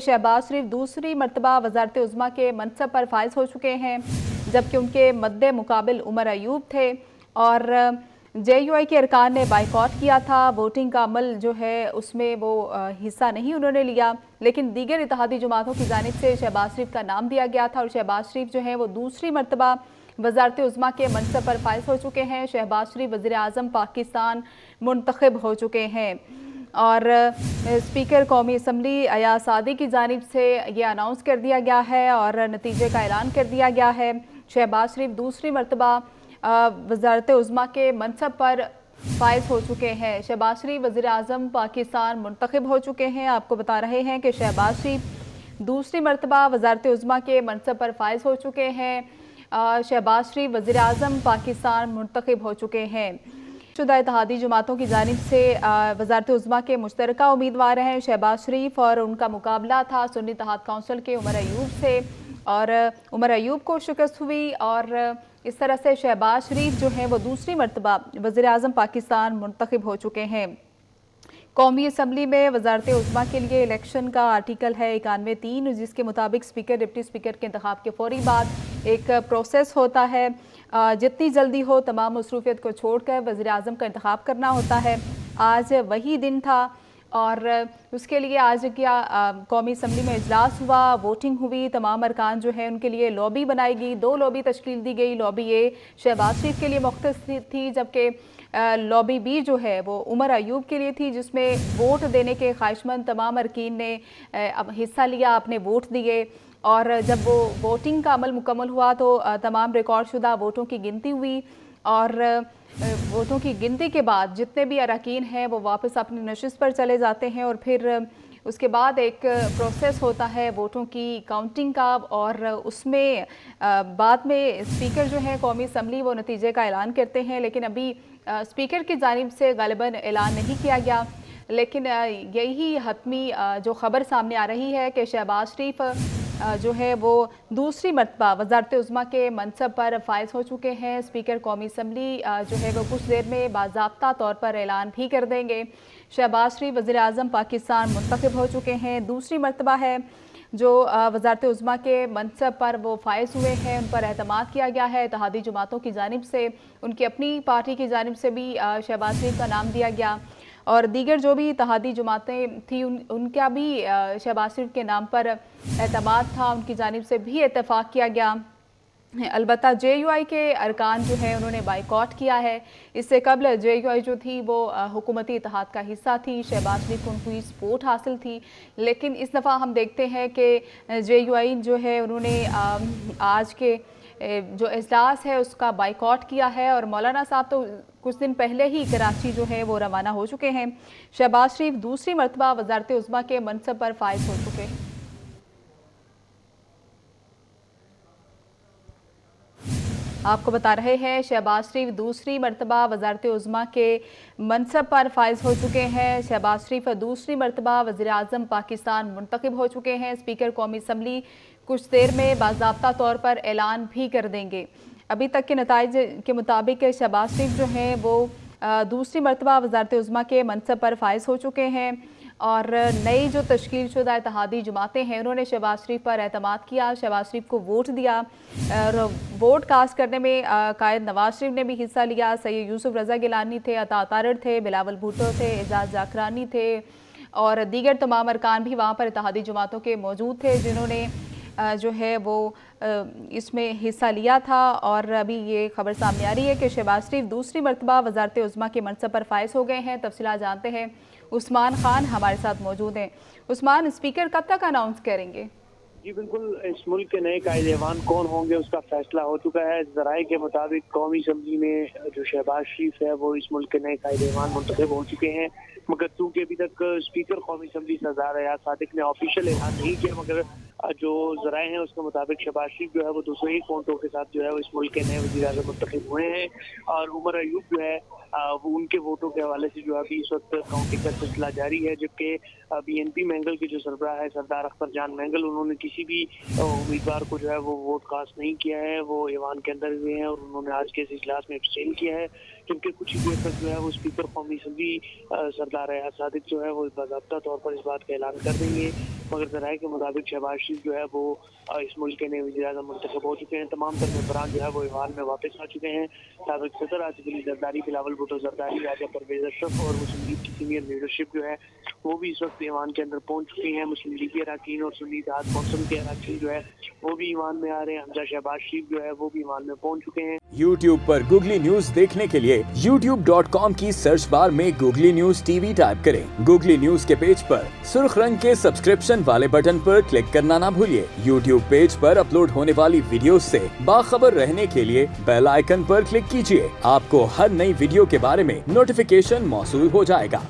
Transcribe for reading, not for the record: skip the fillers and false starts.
शहबाज शरीफ दूसरी मरतबा वज़ारत उज़्मा के मनसब पर फाइज हो चुके हैं, जबकि उनके मद्दे मुकाबिल उमर अयूब थे और JUI के अरकान ने बाइकॉट किया था। वोटिंग का अमल जो है उसमें वो हिस्सा नहीं उन्होंने लिया, लेकिन दीगर इत्तेहादी जमातों की जानिब से शहबाज शरीफ का नाम दिया गया था और शहबाज शरीफ जो है वो दूसरी मरतबा वज़ारत उज़्मा के मनसब पर फाइज हो चुके हैं। शहबाज शरीफ वज़ीर आज़म पाकिस्तान मुंतखब हो चुके हैं और स्पीकर कौमी असम्बली अयाज सादी की जानिब से ये अनाउंस कर दिया गया है और नतीजे का ऐलान कर दिया गया है। शहबाज शरीफ दूसरी मरतबा वज़ारत उज़्मा के मनसब पर फाइज हो चुके हैं। शहबाज शरीफ वज़ीर आज़म पाकिस्तान मुंतखब हो चुके हैं। आपको बता रहे हैं कि शहबाज शरीफ दूसरी मरतबा वज़ारत उज़्मा के मनसब पर फाइज हो चुके हैं। शहबाज शरीफ वज़ीर आज़म पाकिस्तान मुंतखब हो चुके हैं। शुदा इत्तेहादी जमातों की जानिब से वज़ारत उज़्मा के मुश्तरका उम्मीदवार हैं शहबाज शरीफ और उनका मुकाबला था सुन्नी इत्तेहाद काउंसिल के उमर अयूब से और उमर अयूब को शिकस्त हुई और इस तरह से शहबाज शरीफ जो हैं वो दूसरी मरतबा वज़ीर आज़म पाकिस्तान मुंतखब हो चुके हैं। कौमी असम्बली में वज़ारत उज़्मा के लिए इलेक्शन का आर्टिकल है 91(3), जिसके मुताबिक स्पीकर डिप्टी स्पीकर के इंतखाब के फौरी बाद एक प्रोसेस होता है। जितनी जल्दी हो तमाम मसरूफियत को छोड़कर वज़ीर आज़म का इंतखाब करना होता है। आज वही दिन था और उसके लिए आज क्या कौमी असम्बली में इजलास हुआ, वोटिंग हुई, तमाम अरकान जो है उनके लिए लॉबी बनाई गई। 2 लॉबी तश्कील दी गई। लॉबी ए शहबाज शरीफ के लिए मुख्तस थी, जबकि लॉबी बी जो है वो उमर अयूब के लिए थी, जिसमें वोट देने के ख्वाहिशमंद तमाम अरकीन ने हिस्सा लिया, अपने वोट दिए और जब वो वोटिंग का अमल मुकम्मल हुआ तो तमाम रिकॉर्ड शुदा वोटों की गिनती हुई और वोटों की गिनती के बाद जितने भी अरकान हैं वो वापस अपनी नशिस्त पर चले जाते हैं और फिर उसके बाद एक प्रोसेस होता है वोटों की काउंटिंग का और उसमें बाद में स्पीकर जो है कौमी असम्बली वो नतीजे का ऐलान करते हैं। लेकिन अभी स्पीकर की जानिब से गालिबन ऐलान नहीं किया गया, लेकिन यही हतमी जो ख़बर सामने आ रही है कि शहबाज शरीफ जो है वो दूसरी मरतबा वज़ारत उज़्मा के मनसब पर फाइज हो चुके हैं। स्पीकर कौमी असम्बली जो है वो कुछ देर में बाज़ाब्ता तौर पर ऐलान भी कर देंगे। शहबाज शरीफ वज़ीर आज़म पाकिस्तान मुंतखब हो चुके हैं। दूसरी मरतबा है जो वज़ारत उज़्मा के मनसब पर वो फाइज हुए हैं, उन पर एतमाद किया गया है इत्तेहादी जमातों की जानिब से, उनकी अपनी पार्टी की जानिब से भी शहबाज शरीफ का नाम दिया गया और दीगर जो भी इत्तेहादी जमातें थी उनका भी शहबाज शरीफ के नाम पर एतमाद था, उनकी जानिब से भी इत्तेफाक किया गया। अलबत्ता JUI के अरकान जो है उन्होंने बाइकॉट किया है। इससे कबल JUI जो थी वो हुकूमती इत्तेहाद का हिस्सा थी, शहबाज शरीफ को उनकी सपोर्ट हासिल थी, लेकिन इस दफ़ा हम देखते हैं कि JUI जो है उन्होंने आज के जो इजलास है उसका बाइकॉट किया है और मौलाना साहब तो कुछ दिन पहले ही कराची जो है वो रवाना हो चुके हैं। शहबाज शरीफ दूसरी मरतबा वज़ारत उज़्मा के मनसब पर फाइज हो चुके हैं। आपको बता रहे हैं शहबाज शरीफ दूसरी मरतबा वज़ारत उज़्मा के मनसब पर फाइज हो चुके हैं। शहबाज शरीफ दूसरी मरतबा वज़ीर आज़म पाकिस्तान मुंतखब हो चुके हैं। स्पीकर कौमी असम्बली कुछ देर में बाज़ाब्ता तौर पर ऐलान भी कर देंगे। अभी तक के नताइज के मुताबिक शहबाज शरीफ जो हैं वो दूसरी मरतबा वज़ारत उज़्मा के मनसब पर फाइज हो चुके हैं और नई जो तश्कील शुदा इत्तेहादी जमातें हैं उन्होंने शहबाज शरीफ पर एतमाद किया, शहबाज शरीफ को वोट दिया और वोट कास्ट करने में कायद नवाज शरीफ ने भी हिस्सा लिया। सैयद यूसुफ रज़ा गिलानी थे, अता तारड़ थे, बिलावल भुट्टो थे, एजाज जाकरानी थे और दीगर तमाम अरकान भी वहाँ पर इत्तेहादी जमातों के मौजूद थे जिन्होंने जो है वो इसमें हिस्सा लिया था। और अभी ये खबर सामने आ रही है कि शहबाज शरीफ दूसरी मरतबा वज़ारत उज़्मा के मनसब पर फाइज हो गए हैं। तफसीलात जानते हैं, उस्मान खान हमारे साथ मौजूद हैं। उस्मान, स्पीकर कब तक अनाउंस करेंगे? जी बिल्कुल, इस मुल्क के नए कायदेवान कौन होंगे उसका फैसला हो चुका है। ज़राए के मुताबिक कौमी असम्बली में जो शहबाज शरीफ है वो इस मुल्क के नए कायदेवान मुंतखब हो चुके हैं, मगर चूँकि अभी तक स्पीकर कौमी असम्बली सरदार अयाज सादिक ने ऑफिशियल ऐलान नहीं किया, मगर जो ज़राए हैं उसके मुताबिक शहबाज शरीफ जो है वो 201 वोटों के साथ जो है वो इस मुल्क के नए वज़ीर आज़म मुंतखब हुए हैं और उमर अयूब जो है वो उनके वोटों के हवाले से जो अभी इस वक्त काउंटिंग का सिलसिला जारी है। जबकि BNP मैंगल के जो सरबराह है सरदार अख्तर जान मैंगल, उन्होंने किसी भी उम्मीदवार को जो है वो वोट कास्ट नहीं किया है, वो ईवान के अंदर हुए हैं और उन्होंने आज के इस इजलास में एब्सटेन किया है। क्योंकि कुछ ही देर तक जो है वो स्पीकर कौमी असम्बली सरदार हयात सादिक जो है वो बाज़ाब्ता तौर पर इस बात का ऐलान कर देंगे, मगर ज़राए के मुताबिक शहबाज शरीफ जो है वो इस मुल्क के नए वज़ीर-ए-आज़म मुंतखब हो चुके हैं। तमाम तर मेंबरान जो है वो ईवान में वापस आ चुके हैं। साबिक सदर आसिफ अली जरदारी, बिलावल भुट्टो जरदारी, राजा परवेज अशरफ और मुस्लिम लीग की सीनियर लीडरशिप जो है वो भी इस वक्त ईवान के अंदर पहुंच चुकी हैं। मुस्लिम लीग के अरकान और सुन्नी इत्तेहाद कौंसिल के अरकान जो है वो भी ईवान में आ रहे हैं। हमजा शहबाज शरीफ जो है वो भी ईवान में पहुंच चुके हैं। YouTube पर गूगली न्यूज देखने के लिए youtube.com की सर्च बार में गूगली न्यूज टीवी टाइप करें। गूगली न्यूज के पेज पर सुर्ख रंग के सब्सक्रिप्शन वाले बटन पर क्लिक करना ना भूलिए। YouTube पेज पर अपलोड होने वाली वीडियोस से बाखबर रहने के लिए बेल आइकन पर क्लिक कीजिए। आपको हर नई वीडियो के बारे में नोटिफिकेशन मौसूल हो जाएगा।